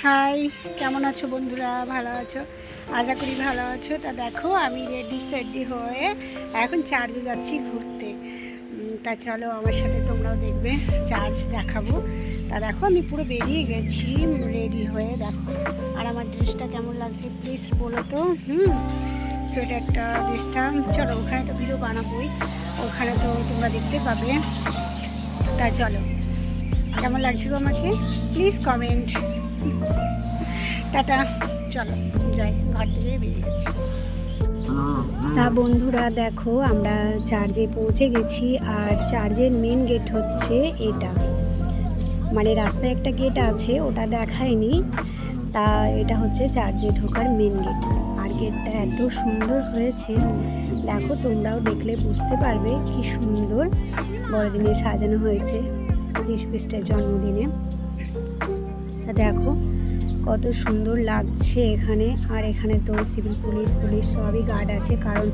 High, কেমন আছো বন্ধুরা? ভালো আছো? আশা করি ভালো আছো। তা দেখো, আমি রেডি হয়ে এখন চার্জে যাচ্ছি ঘুরতে। তা চলো আমার সাথে, তোমরাও দেখবে, চার্জ দেখাবো। তা দেখো, আমি পুরো বেরিয়ে গেছি রেডি হয়ে, দেখো। আর আমার ড্রেসটা কেমন লাগছে প্লিজ বলো তো। সোয়েটারটা, ড্রেসটা, চলো ওখানে তো ভিডিও বানাবোই, ওখানে তো তোমরা দেখতে পাবে। তা চলো, কেমন লাগছে গো আমাকে প্লিজ কমেন্ট। টাটা, চলো যাই, ঘর থেকে বেরিয়ে গেছি। তা বন্ধুরা দেখো, আমরা চার্জে পৌঁছে গেছি। আর চার্জের মেন গেট হচ্ছে এটা, মানে রাস্তায় একটা গেট আছে, ওটা দেখায়নি। তা এটা হচ্ছে চার্জে ঢোকার মেন গেট। আর গেটটা এত সুন্দর হয়েছে, দেখো তোমরাও দেখলে বুঝতে পারবে কি সুন্দর বড়দিনে সাজানো হয়েছে যীশু খ্রিস্টের জন্মদিনে। তা দেখো কত সুন্দর লাগছে এখানে। আর এখানে তো সিভিল পুলিশ সবই গার্ড আছে, কারণ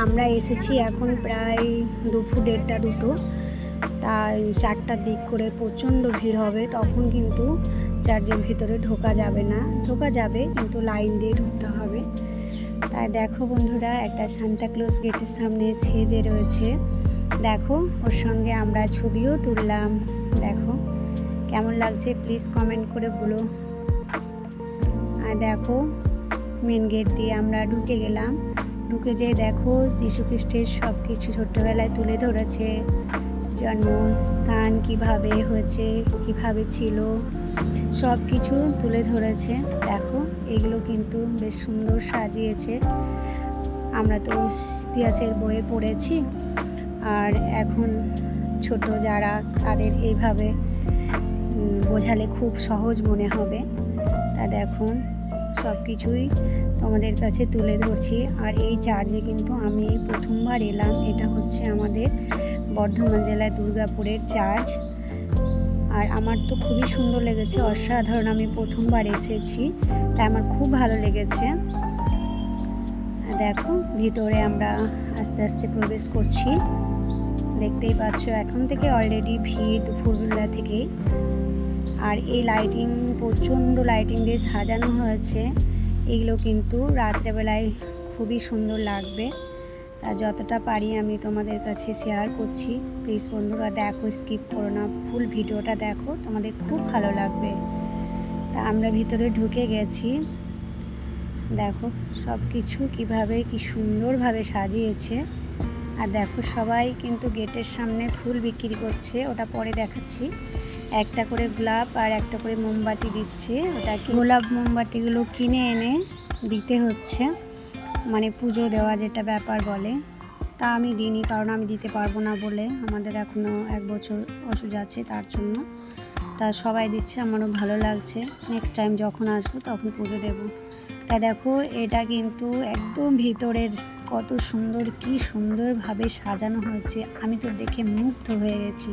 আমরা এসেছি এখন প্রায় দুপুর 1:30-2, তা 4টার দিক করে প্রচণ্ড ভিড় হবে, তখন কিন্তু চার্চের ভিতরে ঢোকা যাবে না। ঢোকা যাবে কিন্তু লাইন দিয়ে ঢুকতে হবে। তাই দেখো বন্ধুরা, একটা সান্তাক্লজ গেটের সামনে সেজে রয়েছে, দেখো ওর সঙ্গে আমরা ছবিও তুললাম। দেখো কেমন লাগছে প্লিজ কমেন্ট করে বলো। আর দেখো মেন গেট দিয়ে আমরা ঢুকে গেলাম। ঢুকে যেয়ে দেখো যীশু খ্রিস্টের সব কিছু ছোট্টবেলায় তুলে ধরেছে, জন্মস্থান কিভাবে হয়েছে, কিভাবে ছিল, সব কিছু তুলে ধরেছে। দেখো এগুলো কিন্তু বেশ সুন্দর সাজিয়েছে। আমরা তো ইতিহাসের বইয়ে পড়েছি, আর এখন ছোট যারা, তাদের এইভাবে বোঝালে খুব সহজ মনে হবে। তা দেখুন সব কিছুই তোমাদের কাছে তুলে ধরছি। আর এই চার্চে কিন্তু আমি প্রথমবার এলাম। এটা হচ্ছে আমাদের বর্ধমান জেলায় দুর্গাপুরের চার্চ। আর আমার তো খুবই সুন্দর লেগেছে, অসাধারণ। আমি প্রথমবার এসেছি, তাই আমার খুব ভালো লেগেছে। দেখো ভিতরে আমরা আস্তে আস্তে প্রবেশ করছি, দেখতেই পাচ্ছ এখন থেকে অলরেডি ভিড় দুপুরবেলা থেকেই। আর এই লাইটিং, প্রচণ্ড লাইটিং দিয়ে সাজানো হয়েছে, এগুলো কিন্তু রাত্রেবেলায় খুবই সুন্দর লাগবে। তা যতটা পারি আমি তোমাদের কাছে শেয়ার করছি। প্লিজ বন্ধুরা দেখো, স্কিপ করো না, ফুল ভিডিওটা দেখো, তোমাদের খুব ভালো লাগবে। তা আমরা ভিতরে ঢুকে গেছি, দেখো সব কিছু কীভাবে কি সুন্দরভাবে সাজিয়েছে। আর দেখো সবাই কিন্তু গেটের সামনে ফুল বিক্রি করছে, ওটা পরে দেখাচ্ছি। একটা করে গোলাপ আর একটা করে মোমবাতি দিচ্ছে। ওটা কি গোলাপ মোমবাতিগুলো কিনে এনে দিতে হচ্ছে, মানে পুজো দেওয়া যেটা ব্যাপার বলে। তা আমি দিইনি, কারণ আমি দিতে পারবো না বলে, আমাদের এখনও 1 বছর ওষুধ আছে তার জন্য। তা সবাই দিচ্ছে, আমারও ভালো লাগছে। নেক্সট টাইম যখন আসবো তখন পুজো দেবো। তা দেখো এটা কিন্তু একদম ভিতরের কত সুন্দর, কি সুন্দরভাবে সাজানো হয়েছে, আমি তো দেখে মুগ্ধ হয়ে গেছি।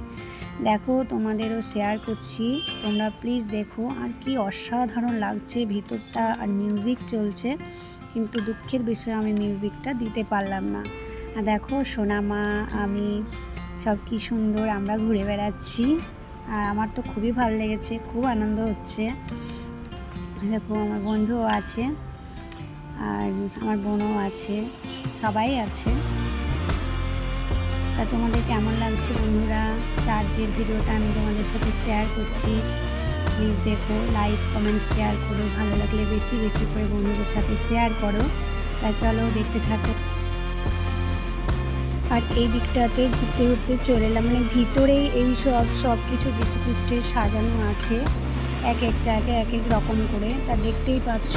দেখো তোমাদেরও শেয়ার করছি, তোমরা প্লিজ দেখো। আর কি অসাধারণ লাগছে ভিতরটা, আর মিউজিক চলছে, কিন্তু দুঃখের বিষয় আমি মিউজিকটা দিতে পারলাম না। আর দেখো সোনামা, আমি সব কি সুন্দর আমরা ঘুরে বেড়াচ্ছি। আর আমার তো খুবই ভালো লেগেছে, খুব আনন্দ হচ্ছে। দেখো আমার বন্ধুও আছে, আর আমার বোনও আছে, সবাই আছে। তা তোমাদের কেমন লাগছে বন্ধুরা? চার্চের ভিডিওটা আমি তোমাদের সাথে শেয়ার করছি, প্লিজ দেখো, লাইক কমেন্ট শেয়ার করো, ভালো লাগলে বেশি বেশি করে বন্ধুদের সাথে শেয়ার করো। তা চলো দেখতে থাকো। আর এই দিকটাতে ঘুরতে ঘুরতে চলে এলাম, মানে ভিতরেই এই সব কিছু যীশু খ্রিস্টের সাজানো আছে, এক এক জায়গায় এক এক রকম করে। তা দেখতেই পাচ্ছ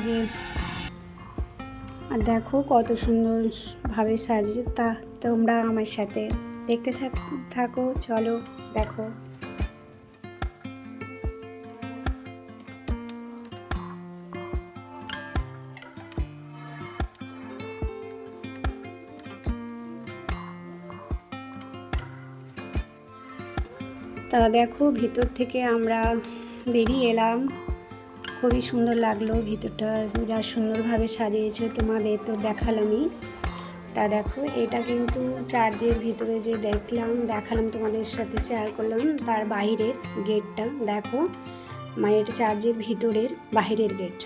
যে, আর দেখো কত সুন্দরভাবে সাজিয়েছে। তা তোমরা আমার সাথে দেখতে থাকো, চলো দেখো। তা দেখো ভিতর থেকে আমরা বেরিয়ে এলাম, খুবই সুন্দর লাগলো ভিতরটা, যা সুন্দরভাবে সাজিয়েছে তোমাদের তো দেখালামই। তা দেখো এটা কিন্তু চার্চের ভিতরে যে দেখালাম তোমাদের সাথে শেয়ার করলাম, তার বাইরের গেটটা দেখো। মানে এটা চার্চের ভিতরের বাহিরের গেট।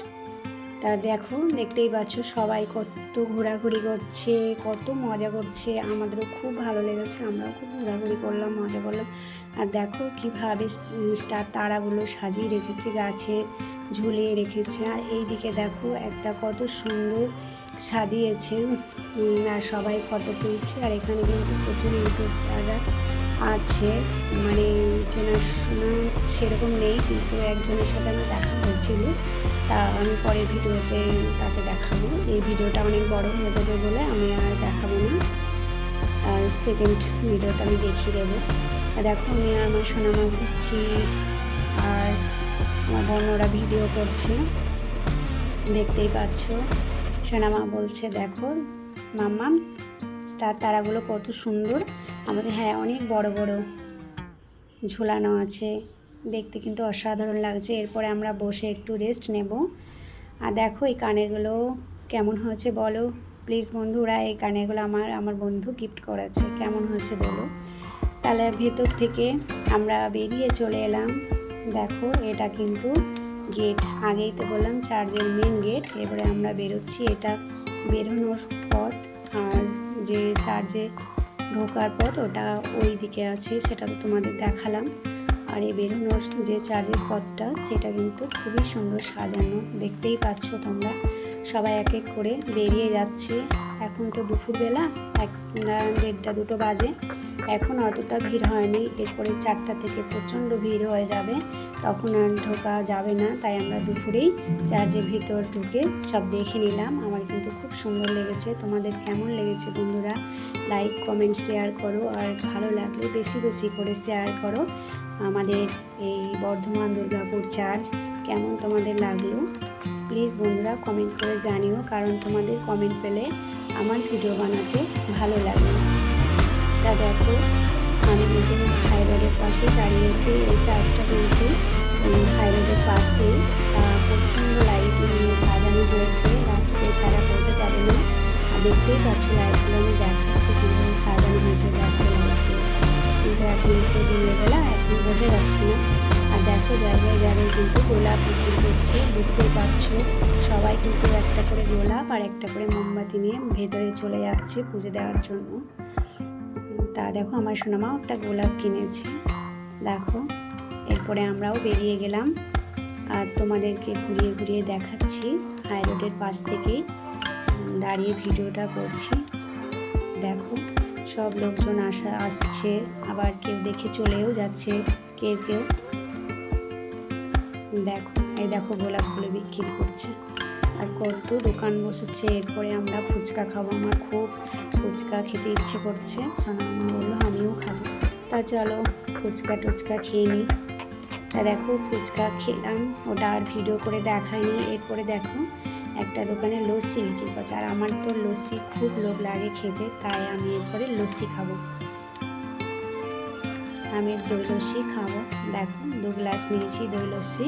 তা দেখো, দেখতেই পাচ্ছ সবাই কত ঘোরাঘুরি করছে, কত মজা করছে। আমাদেরও খুব ভালো লেগেছে, আমরাও খুব ঘোরাঘুরি করলাম, মজা করলাম। আর দেখো কীভাবে স্টার তারাগুলো সাজিয়ে রেখেছে, গাছে ঝুলিয়ে রেখেছে। আর এই দিকে দেখো একটা কত সুন্দর সাজিয়েছে, আর সবাই ফটো তুলছে। আর এখানে কিন্তু প্রচুর ইউটিউবাররা আছে, মানে চেনাশোনা সেরকম নেই, কিন্তু একজনের সাথে আমার দেখা হয়েছিল। তা আমি পরের ভিডিওতে তাকে দেখাবো। এই ভিডিওটা অনেক বড় হয়ে যাবে বলে আমি আর দেখাবো না, সেকেন্ড ভিডিওতে আমি দেখিয়ে দেবো। দেখো আমি আর আমার সোনামা ঘুরছি, আর আমার বোনরা ভিডিও করছে, দেখতেই পাচ্ছ। সোনামা বলছে দেখো মাম্মা স্টার তারাগুলো কত সুন্দর। আমাদের হ্যাঁ অনেক বড় বড় ঝোলানো আছে, দেখতে কিন্তু অসাধারণ লাগছে। এরপরে আমরা বসে একটু রেস্ট নেব। আর দেখো এই কানেরগুলো কেমন হয়েছে বলো প্লিজ বন্ধুরা। এই কানেরগুলো আমার বন্ধু গিফট করেছে, কেমন হয়েছে বলো। তাহলে ভেতর থেকে আমরা বেরিয়ে চলে এলাম। দেখো এটা কিন্তু গেট, আগেই তো বললাম চার্চের মেন গেট। এবারে আমরা বেরোচ্ছি, এটা বেরোনোর পথ। আর যে চার্চে ঢোকার পথ ওটা ওই দিকে আছে, সেটা তো তোমাদের দেখালাম। আর এই বেরোনোর যে চার্চের পথটা সেটা কিন্তু খুবই সুন্দর সাজানো, দেখতেই পাচ্ছ তোমরা। সবাই এক এক করে বেরিয়ে যাচ্ছে। এখন তো দুপুরবেলা, 1:30 2 বাজে, এখন অতটা ভিড় হয়নি। এরপরে 4টা থেকে প্রচণ্ড ভিড় হয়ে যাবে, তখন আর ঢোকা যাবে না। তাই আমরা দুপুরেই চার্চের ভিতর ঢুকে সব দেখে নিলাম। আমার কিন্তু খুব সুন্দর লেগেছে। তোমাদের কেমন লেগেছে বন্ধুরা? লাইক কমেন্ট শেয়ার করো, আর ভালো লাগলে বেশি বেশি করে শেয়ার করো। আমাদের এই বর্ধমান দুর্গাপুর চার্চ কেমন তোমাদের লাগলো প্লিজ বন্ধুরা কমেন্ট করে জানিও, কারণ তোমাদের কমেন্ট পেলে আমার ভিডিও বানাতে ভালো লাগে। তা দেখো আমি কিন্তু হাই রোডের পাশে দাঁড়িয়েছি। এই চার্চটা কিন্তু হাই রোডের পাশে, প্রচণ্ড লাইট নিয়ে সাজানো হয়েছে, রাত্রে ছাড়া বোঝা যাবে না। আর দেখতেই পাচ্ছ লাইটগুলো আমি দেখাচ্ছি কিন্তু সাজানো হয়েছে, দেখো লাইটগুলো। কিন্তু এখন তো দিনের বেলা, এখন বোঝা যাচ্ছে না। আর দেখো জায়গায় জায়গায় কিন্তু গোলাপ বিক্রি করছে, বুঝতেই পারছো। সবাই কিন্তু একটা করে গোলাপ আর একটা করে মোমবাতি নিয়ে ভেতরে চলে যাচ্ছে পুজো দেওয়ার জন্য। তা দেখো আমার সোনামাও একটা গোলাপ কিনেছে, দেখো। এরপরে আমরাও বেরিয়ে গেলাম, আর তোমাদেরকে ঘুরিয়ে ঘুরিয়ে দেখাচ্ছি। হাই রোডের পাশ থেকেই দাঁড়িয়ে ভিডিওটা করছি। দেখো সব লোকজন আসছে, আবার কেউ দেখে চলেও যাচ্ছে, কেউ কেউ। দেখো এই দেখো গোলাপগুলো বিক্রি করছে, আর কত দোকান বসেছে। এরপরে আমরা ফুচকা খাবো, আমার খুব ফুচকা খেতে ইচ্ছে করছে। সোনামা বললো আমিও খাবো, তা চলো ফুচকা টুচকা খেয়ে নিই। তা দেখো ফুচকা খেলাম, ওটা আর ভিডিও করে দেখায়নি। এরপরে দেখো একটা দোকানে লস্যি বিক্রি করছে, আর আমার তো লস্যি খুব লোভ লাগে খেতে, তাই আমি এরপরে লস্যি খাবো। আমি দই লস্যি খাবো। দেখো 2 গ্লাস নিয়েছি দই লস্যি,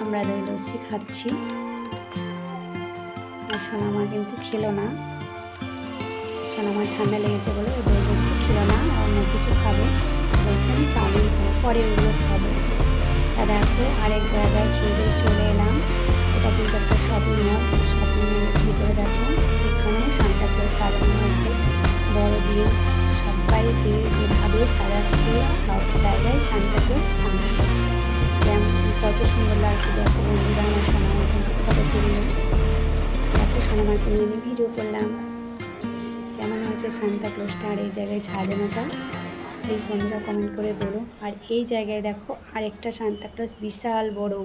আমরা দই লস্যি খাচ্ছি। আর সোনামা কিন্তু খেলো না, সোনামার ঠান্ডা লেগেছে বলে দই লস্যি খেলো না, অন্য কিছু খাবে। বলছে আমি চাউমিন খাবো, পরে ওগুলো খাবো। তা দেখো আরেক জায়গায় খেয়ে চলে এলাম। এটা কিন্তু একটা শপিং মল, সেই শপিং মলের ভিতরে দেখো এখানেও সান্তা ক্লজ সাজানো হয়েছে, বড়দিন সবাই যেভাবে সাজাচ্ছে, সব জায়গায় সান্তা ক্লজ কেমন কত সুন্দর লাগছে। দেখো বন্ধুরা আমার সোনামার কিন্তু ফটো তুললো, দেখো সোনামাকে নিয়ে ভিডিও করলাম। কেমন হয়েছে সান্তা ক্লজটা আর এই জায়গায় সাজানোটা প্লিজ বন্ধুরা কমেন্ট করে বলো। আর এই জায়গায় দেখো আরেকটা সান্তা ক্লজ বিশাল বড়,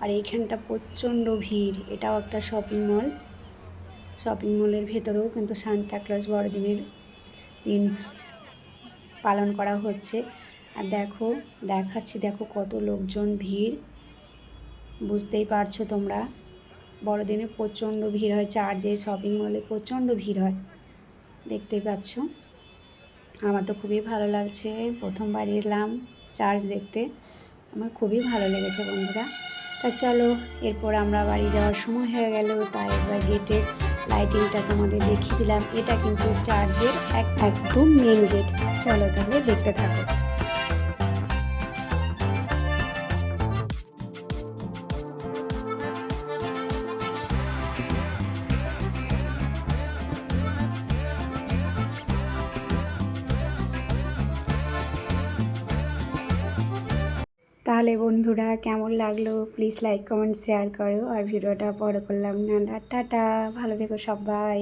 আর এইখানটা প্রচণ্ড ভিড়। এটাও একটা শপিং মল, শপিং মলের ভেতরেও কিন্তু সান্তা ক্লজ বড়দিনের দিন পালন করা হচ্ছে। আর দেখো দেখাচ্ছি, দেখো কত লোকজন, ভিড় বুঝতেই পারছো তোমরা। বড়দিনে প্রচণ্ড ভিড় হয় চার্চে, শপিং মলে প্রচণ্ড ভিড় হয়, দেখতেই পাচ্ছ। আমার তো খুবই ভালো লাগছে, প্রথমবার এলাম চার্চ দেখতে, আমার খুবই ভালো লেগেছে বন্ধুরা। তা চলো এরপর আমরা বাড়ি যাওয়ার সময় হয়ে গেল, তাই একবার গেটের লাইটিংটা তোমাদের দেখিয়ে দিলাম। এটা কিন্তু চার্চের একদম মেন গেট। চলো তাহলে দেখতে থাকো। তাহলে বন্ধুরা কেমন লাগলো প্লিজ লাইক কমেন্ট শেয়ার করো, আর ভিডিওটা বড় করলাম না, টাটা, ভালো থেকো সবাই।